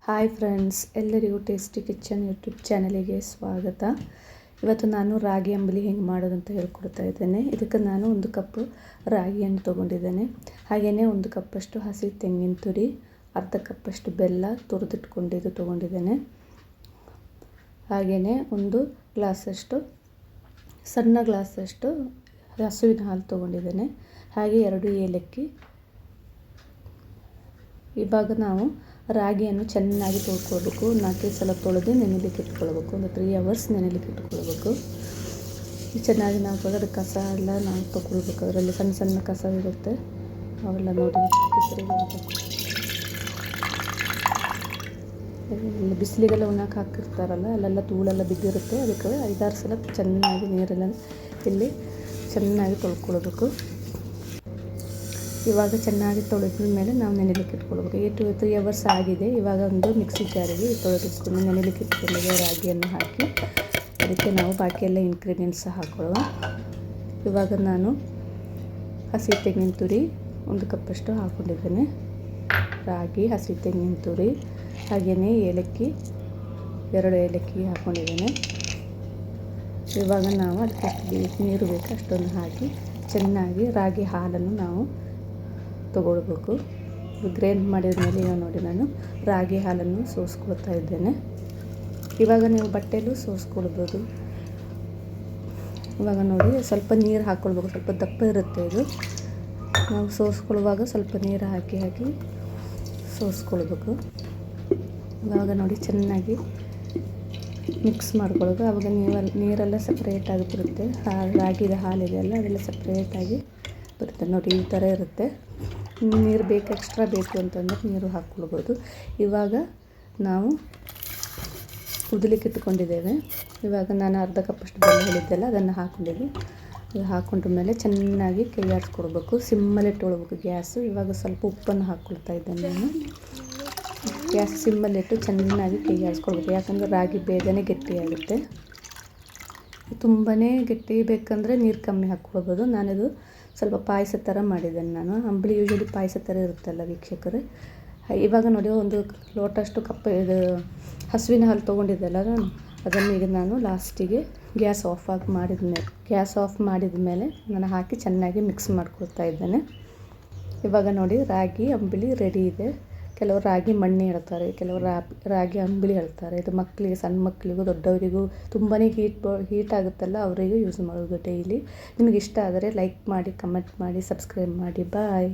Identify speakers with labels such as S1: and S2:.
S1: Hi friends, ಎಲ್ಲರಿಗೂ tasty kitchen YouTube ಚಾನಲಿಗೆ ಸ್ವಾಗತ. ಇವತ್ತು ನಾನು ರಾಗಿ ಅಂಬಲಿ ಹೆಂಗೆ ಮಾಡೋದು ಅಂತ ಹೇಳ್ಕೊಡ್ತಾ ಇದ್ದೇನೆ. ಇದಕ್ಕೆ ನಾನು 1 ಕಪ್ ರಾಗಿಯನ್ನು ತೊಗೊಂಡಿದ್ದೇನೆ. ಹಾಗೆಯೇ 1 ಕಪ್ಪಷ್ಟು ಹಸಿ ತೆಂಗಿನ ತುರಿ, ಅರ್ಧ ಕಪ್ಪಷ್ಟು ಬೆಲ್ಲ ತುರಿದಿಟ್ಕೊಂಡಿದ್ದು ತೊಗೊಂಡಿದ್ದೇನೆ. ಹಾಗೆಯೇ 1 ಗ್ಲಾಸಷ್ಟು ಸಣ್ಣ ಗ್ಲಾಸಷ್ಟು ಹಸುವಿನ ಹಾಲು ತೊಗೊಂಡಿದ್ದೇನೆ. ಹಾಗೆ 2 ಏಲಕ್ಕಿ. ಇವಾಗ ನಾವು ರಾಗಿಯನ್ನು ಚೆನ್ನಾಗಿ ತೊಳ್ಕೊಳ್ಬೇಕು. 4 ಸಲ ತೊಳೆದು ನೆನೆಲಿಕ್ಕೆ ಇಟ್ಕೊಳ್ಬೇಕು. ಒಂದು 3 ಅವರ್ಸ್ ನೆನೆಲಿಕ್ಕೆ ಇಟ್ಕೊಳ್ಬೇಕು. ಚೆನ್ನಾಗಿ ನಾವು ತೊಳೆದ ಕಸ ಎಲ್ಲ ನಾವು ತೊಗೊಳ್ಬೇಕು. ಅದರಲ್ಲಿ ಸಣ್ಣ ಸಣ್ಣ ಕಸ ಇರುತ್ತೆ, ಅವೆಲ್ಲ ನೋಡಿ ಬಿಸಿಲಿಗೆಲ್ಲ ಉಣ್ಣಕ್ಕೆ ಹಾಕಿರ್ತಾರಲ್ಲ, ಅಲ್ಲೆಲ್ಲ ಧೂಳೆಲ್ಲ ಬಿದ್ದಿರುತ್ತೆ. ಅದಕ್ಕೆ 5-6 ಸಲ ಚೆನ್ನಾಗಿ ನೀರೆಲ್ಲ ಇಲ್ಲಿ ಚೆನ್ನಾಗಿ ತೊಳ್ಕೊಳ್ಬೇಕು. ಇವಾಗ ಚೆನ್ನಾಗಿ ತೊಳೆದ ಮೇಲೆ ನಾವು ನೆನೆಲಿಕ್ಕೆ ಇಟ್ಕೊಳ್ಬೇಕು. 3 ಅವರ್ಸ್ ಆಗಿದೆ. ಇವಾಗ ಒಂದು ಮಿಕ್ಸಿ ಜಾರಿಗೆ ತೊಳೆದಿಟ್ಕೊಂಡು ನೆನೆಲಿಕ್ಕೆ ಇಟ್ಕೊಂಡಿದ್ದ ರಾಗಿಯನ್ನು ಹಾಕಿ ಅದಕ್ಕೆ ನಾವು ಬಾಕಿ ಎಲ್ಲ ಇಂಗ್ರೀಡಿಯೆಂಟ್ಸ್ ಹಾಕೊಳ್ಳುವ. ಇವಾಗ ನಾನು ಹಸಿ ತೆಂಗಿನ ತುರಿ 1 ಕಪ್ಪಷ್ಟು ಹಾಕ್ಕೊಂಡಿದ್ದೇನೆ. ರಾಗಿ, ಹಸಿ ತೆಂಗಿನ ತುರಿ, ಹಾಗೆಯೇ ಏಲಕ್ಕಿ 2 ಏಲಕ್ಕಿ ಹಾಕ್ಕೊಂಡಿದ್ದೇನೆ. ಇವಾಗ ನಾವು ಅದಕ್ಕೆ ನೀರು ಬೇಕು ಅಷ್ಟೊಂದು ಹಾಕಿ ಚೆನ್ನಾಗಿ ರಾಗಿ ಹಾಲನ್ನು ನಾವು ತೊಗೊಳ್ಬೇಕು. ಗ್ರೈಂಡ್ ಮಾಡಿದ ಮೇಲೆ ಈಗ ನೋಡಿ ನಾನು ರಾಗಿ ಹಾಲನ್ನು ಸೋಸ್ಕೊಳ್ತಾ ಇದ್ದೇನೆ. ಇವಾಗ ನೀವು ಬಟ್ಟೆಯಲ್ಲೂ ಸೋಸ್ಕೊಳ್ಬೋದು. ಇವಾಗ ನೋಡಿ ಸ್ವಲ್ಪ ನೀರು ಹಾಕ್ಕೊಳ್ಬೇಕು. ಸ್ವಲ್ಪ ದಪ್ಪ ಇರುತ್ತೆ ಇದು. ನಾವು ಸೋಸ್ಕೊಳ್ಳುವಾಗ ಸ್ವಲ್ಪ ನೀರು ಹಾಕಿ ಸೋಸ್ಕೊಳ್ಬೇಕು. ಇವಾಗ ನೋಡಿ ಚೆನ್ನಾಗಿ ಮಿಕ್ಸ್ ಮಾಡ್ಕೊಳ್ಳೋದು. ಆವಾಗ ನೀರೆಲ್ಲ ಸಪ್ರೇಟ್ ಆಗಿಬಿಡುತ್ತೆ. ರಾಗಿದ ಹಾಲಿದೆಯಲ್ಲ ಅದೆಲ್ಲ ಸಪ್ರೇಟಾಗಿ ಬರುತ್ತೆ ನೋಡಿ. ಈ ಥರ ಇರುತ್ತೆ. ನೀರು ಬೇಕು, ಎಕ್ಸ್ಟ್ರಾ ಬೇಕು ಅಂತಂದ್ರೆ ನೀರು ಹಾಕ್ಕೊಳ್ಬೋದು. ಇವಾಗ ನಾವು ಕುದಲಿಕ್ಕೆ ಇಟ್ಕೊಂಡಿದ್ದೇವೆ. ಇವಾಗ ನಾನು ಅರ್ಧ ಕಪ್ಪಷ್ಟು ಬೆಲ್ಲ ಹೇಳಿದ್ದೆಲ್ಲ ಅದನ್ನು ಹಾಕ್ಕೊಂಡಿದ್ದೆ. ಅದು ಹಾಕ್ಕೊಂಡ್ರ ಮೇಲೆ ಚೆನ್ನಾಗಿ ಕೈ ಆಡಿಸ್ಕೊಡ್ಬೇಕು. ಸಿಮ್ಮಲ್ಲಿ ಇಟ್ಕೊಳ್ಬೇಕು ಗ್ಯಾಸು. ಇವಾಗ ಸ್ವಲ್ಪ ಉಪ್ಪನ್ನು ಹಾಕ್ಕೊಳ್ತಾ ಇದ್ದೇನೆ ನಾನು. ಗ್ಯಾಸ್ ಸಿಮ್ಮಲ್ಲಿಟ್ಟು ಚೆನ್ನಾಗಿ ಕೈ ಆಡಿಸ್ಕೊಳ್ಬೇಕು. ಯಾಕಂದರೆ ರಾಗಿ ಬೇಗನೆ ಗಟ್ಟಿಯಾಗುತ್ತೆ. ತುಂಬಾ ಗಟ್ಟಿ ಬೇಕಂದರೆ ನೀರು ಕಮ್ಮಿ ಹಾಕ್ಕೊಳ್ಬೋದು. ನಾನಿದು ಸ್ವಲ್ಪ ಪಾಯಸ ಥರ ಮಾಡಿದ್ದೇನೆ. ನಾನು ಅಂಬಲಿ ಯೂಶಲಿ ಪಾಯಸ ಥರ ಇರುತ್ತಲ್ಲ ವೀಕ್ಷಕರೇ. ಇವಾಗ ನೋಡಿ 1 ಲೋಟಷ್ಟು ಇದು ಹಸುವಿನ ಹಾಲು ತೊಗೊಂಡಿದ್ದೆಲ್ಲ ಅದನ್ನು ಈಗ ನಾನು ಲಾಸ್ಟಿಗೆ ಗ್ಯಾಸ್ ಆಫ್ ಮಾಡಿದ ಮೇಲೆ ನಾನು ಹಾಕಿ ಚೆನ್ನಾಗಿ ಮಿಕ್ಸ್ ಮಾಡ್ಕೊಳ್ತಾ ಇದ್ದೇನೆ. ಇವಾಗ ನೋಡಿ ರಾಗಿ ಅಂಬಲಿ ರೆಡಿ ಇದೆ. ಕೆಲವರು ರಾಗಿ ಮಣ್ಣೆ ಹೇಳ್ತಾರೆ, ಕೆಲವರು ರಾಗಿ ಅಂಬಲಿ ಹೇಳ್ತಾರೆ. ಇದು ಮಕ್ಕಳಿಗೆ, ಸಣ್ಣ ಮಕ್ಕಳಿಗೂ ದೊಡ್ಡವರಿಗೂ ತುಂಬಾ ಹೀಟ್ ಆಗುತ್ತಲ್ಲ, ಅವರಿಗೂ ಯೂಸ್ ಮಾಡೋದು ಡೈಲಿ. ನಿಮಗೆ ಇಷ್ಟ ಆದರೆ ಲೈಕ್ ಮಾಡಿ, ಕಮೆಂಟ್ ಮಾಡಿ, ಸಬ್ಸ್ಕ್ರೈಬ್ ಮಾಡಿ. ಬಾಯ್.